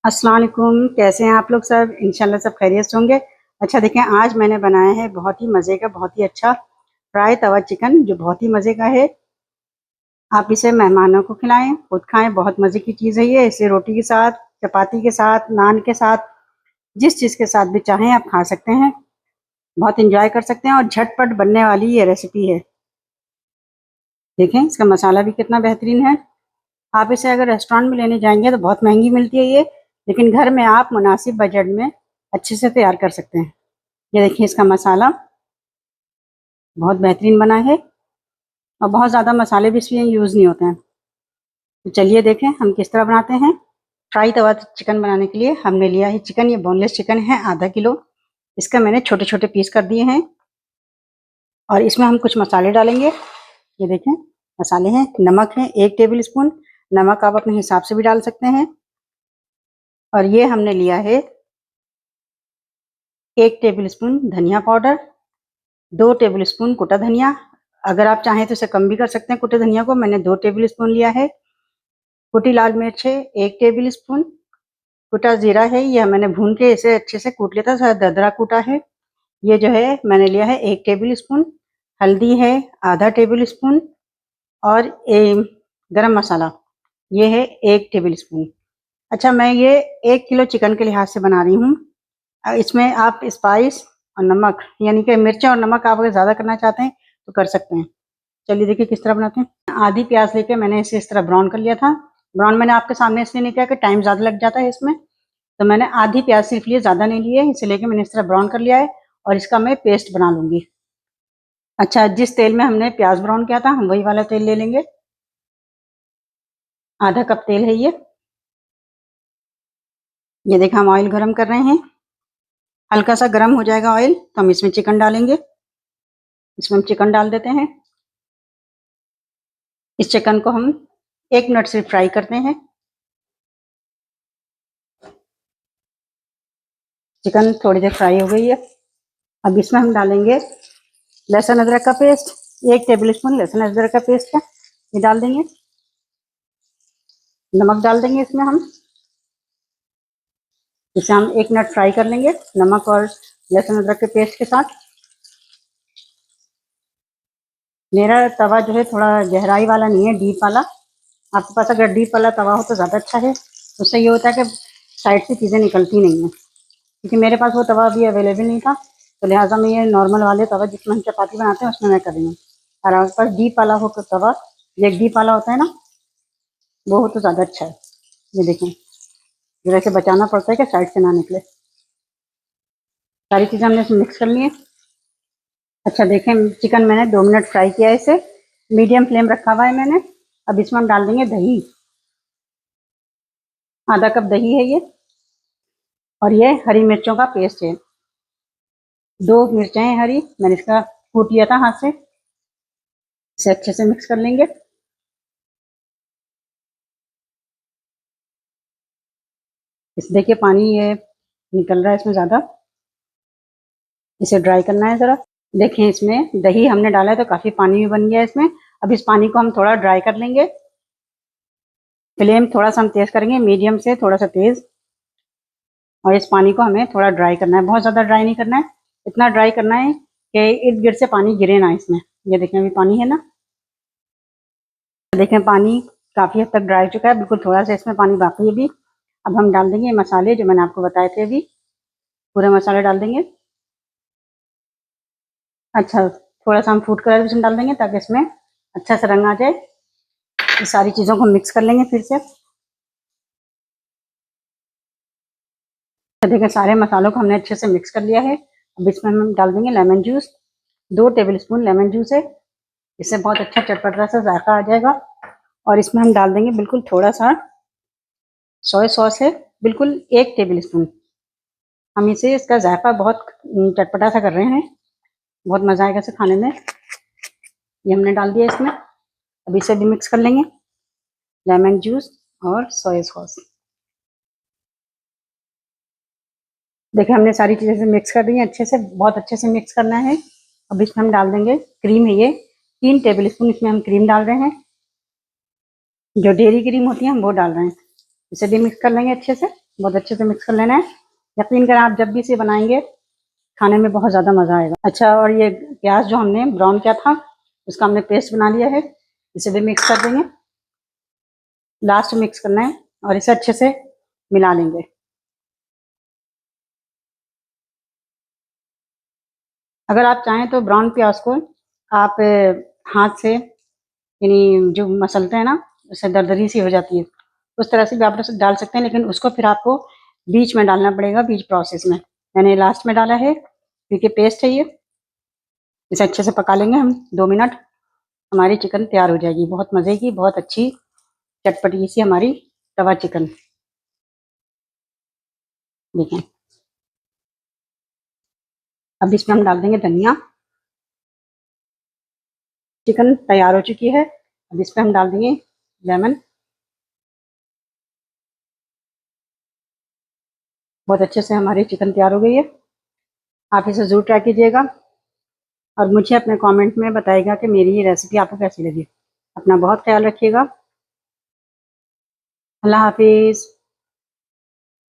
अस्सलाम वालेकुम, कैसे हैं आप लोग सब? इंशाल्लाह सब खैरियत से होंगे। अच्छा देखें, आज मैंने बनाया है बहुत ही मज़े का, बहुत ही अच्छा फ्राई तवा चिकन, जो बहुत ही मज़े का है। आप इसे मेहमानों को खिलाएं, खुद खाएं, बहुत मज़े की चीज़ है ये। इसे रोटी के साथ, चपाती के साथ, नान के साथ, जिस चीज़ के साथ भी चाहें आप खा सकते हैं। बहुत इंजॉय कर सकते हैं और झटपट बनने वाली ये रेसिपी है। देखें, इसका मसाला भी कितना बेहतरीन है। आप इसे अगर रेस्टोरेंट में लेने जाएंगे तो बहुत महंगी मिलती है ये, लेकिन घर में आप मुनासिब बजट में अच्छे से तैयार कर सकते हैं। ये देखिए, इसका मसाला बहुत बेहतरीन बना है और बहुत ज़्यादा मसाले भी इसमें यूज़ नहीं होते हैं। तो चलिए देखें हम किस तरह बनाते हैं। फ्राई तवा चिकन बनाने के लिए हमने लिया है चिकन, ये बोनलेस चिकन है आधा किलो। इसका मैंने छोटे छोटे पीस कर दिए हैं और इसमें हम कुछ मसाले डालेंगे। ये देखें, मसाले हैं, नमक है 1 टेबल स्पून, नमक आप अपने हिसाब से भी डाल सकते हैं। और ये हमने लिया है 1 टेबल स्पून धनिया पाउडर, 2 टेबल स्पून कुटा धनिया। अगर आप चाहें तो इसे कम भी कर सकते हैं कुटे धनिया को, मैंने 2 टेबल स्पून लिया है। कुटी लाल मिर्च है 1 टेबल स्पून। कुटा जीरा है, यह मैंने भून के इसे अच्छे से कूट लिया था, थोड़ा दरदरा कूटा है। ये जो है मैंने लिया है 1 टेबल स्पून। हल्दी है आधा टेबल स्पून और गरम मसाला ये है 1 टेबल स्पून। अच्छा, मैं ये 1 किलो चिकन के लिहाज से बना रही हूँ। इसमें आप स्पाइस और नमक, यानी कि मिर्च और नमक आप अगर ज़्यादा करना चाहते हैं तो कर सकते हैं। चलिए देखिए किस तरह बनाते हैं। आधी प्याज लेके मैंने इसे इस तरह ब्राउन कर लिया था। ब्राउन मैंने आपके सामने इसलिए नहीं किया कि टाइम ज़्यादा लग जाता है इसमें, तो मैंने आधी प्याज सिर्फ लिए, ज़्यादा नहीं लिए, इसे लेके मैंने इस तरह ब्राउन कर लिया है और इसका मैं पेस्ट बना लूँगी। अच्छा, जिस तेल में हमने प्याज ब्राउन किया था हम वही वाला तेल ले लेंगे। आधा कप तेल है ये। देखा, हम ऑयल गर्म कर रहे हैं। हल्का सा गर्म हो जाएगा ऑयल तो हम इसमें चिकन डालेंगे। इसमें हम चिकन डाल देते हैं। इस चिकन को हम 1 मिनट से फ्राई करते हैं। चिकन थोड़ी देर फ्राई हो गई है। अब इसमें हम डालेंगे लहसुन अदरक का पेस्ट, 1 टेबल स्पून लहसुन अदरक का पेस्ट है, ये डाल देंगे। नमक डाल देंगे इसमें हम, इसे हम 1 मिनट फ्राई कर लेंगे नमक और लहसुन अदरक के पेस्ट के साथ। मेरा तवा जो है थोड़ा गहराई वाला नहीं है, डीप वाला। आपके पास अगर डीप वाला तवा हो तो ज़्यादा अच्छा है, उससे ये होता है कि साइड से चीज़ें निकलती नहीं हैं। क्योंकि मेरे पास वो तवा अभी अवेलेबल नहीं था, तो लिहाजा मैं ये नॉर्मल वाले तवा जिसमें हम चपाती बनाते हैं उसमें मैं कर रही हूँ। और आपके पास डीप वाला हो तो तवा, ये डीप वाला होता है ना, वो हो तो ज़्यादा अच्छा है। ये देखें, जरा से बचाना पड़ता है कि साइड से ना निकले। सारी चीज़ें हमने इसमें मिक्स कर ली है। अच्छा देखें, चिकन मैंने 2 मिनट फ्राई किया है इसे, मीडियम फ्लेम रखा हुआ है मैंने। अब इसमें हम डाल देंगे दही, आधा कप दही है ये। और ये हरी मिर्चों का पेस्ट है, 2 मिर्चें हैं हरी, मैंने इसका कूट लिया था हाथ से। इसे अच्छे से मिक्स कर लेंगे। इस देखिए पानी ये निकल रहा है इसमें ज़्यादा, इसे ड्राई करना है ज़रा। देखें, इसमें दही हमने डाला है तो काफ़ी पानी भी बन गया है इसमें। अब इस पानी को हम थोड़ा ड्राई कर लेंगे। फ्लेम थोड़ा सा हम तेज़ करेंगे, मीडियम से थोड़ा सा तेज़। और इस पानी को हमें थोड़ा ड्राई करना है, बहुत ज़्यादा ड्राई नहीं करना है, इतना ड्राई करना है कि इर्द गिर्द से पानी गिरे ना इसमें। ये देखें अभी पानी है ना, देखें पानी काफ़ी हद तक ड्राई हो चुका है, बिल्कुल थोड़ा सा इसमें पानी बाकी है अभी। अब हम डाल देंगे मसाले जो मैंने आपको बताए थे, अभी पूरे मसाले डाल देंगे। अच्छा, थोड़ा सा हम फूड कलर भी इसमें डाल देंगे ताकि इसमें अच्छा सा रंग आ जाए। ये सारी चीज़ों को मिक्स कर लेंगे फिर से। देखिए, सारे मसालों को हमने अच्छे से मिक्स कर लिया है। अब इसमें हम डाल देंगे lemon juice, 2 table spoon lemon juice है, इससे बहुत अच्छा चटपटा सा जायका आ जाएगा। और इसमें हम डाल देंगे बिल्कुल थोड़ा सा सोया सॉस है, बिल्कुल 1 टेबल स्पून। हम इसे, इसका जायका बहुत चटपटा सा कर रहे हैं, बहुत मज़ा आएगा इसे खाने में। ये हमने डाल दिया इसमें। अब इसे भी मिक्स कर लेंगे, लेमन जूस और सोया सॉस। देखिए, हमने सारी चीज़ें से मिक्स कर दी हैं अच्छे से, बहुत अच्छे से मिक्स करना है। अब इसमें हम डाल देंगे क्रीम है ये, 3 टेबल स्पून इसमें हम क्रीम डाल रहे हैं, जो डेयरी क्रीम होती है हम वो डाल रहे हैं। इसे भी मिक्स कर लेंगे अच्छे से। बहुत अच्छे से मिक्स कर लेना है। यकीन करें आप जब भी इसे बनाएंगे खाने में बहुत ज़्यादा मज़ा आएगा। अच्छा, और ये प्याज जो हमने ब्राउन किया था उसका हमने पेस्ट बना लिया है, इसे भी मिक्स कर देंगे। लास्ट मिक्स करना है और इसे अच्छे से मिला लेंगे। अगर आप चाहें तो ब्राउन प्याज को आप हाथ से यानी जो मसलते हैं ना, उससे दरदरी सी हो जाती है, उस तरह से भी आप डाल सकते हैं, लेकिन उसको फिर आपको बीच में डालना पड़ेगा, बीच प्रोसेस में। मैंने लास्ट में डाला है क्योंकि पेस्ट है ये। इसे अच्छे से पका लेंगे हम 2 मिनट, हमारी चिकन तैयार हो जाएगी। बहुत मज़े की, बहुत अच्छी चटपटी सी हमारी तवा चिकन। देखें, अब इसमें हम डाल देंगे धनिया। चिकन तैयार हो चुकी है, अब इस पर हम डाल देंगे लेमन। बहुत अच्छे से हमारी चिकन तैयार हो गई है। आप इसे ज़रूर ट्राई कीजिएगा और मुझे अपने कमेंट में बताइएगा कि मेरी ये रेसिपी आपको कैसी लगी। अपना बहुत ख्याल रखिएगा। अल्लाह हाफिज़।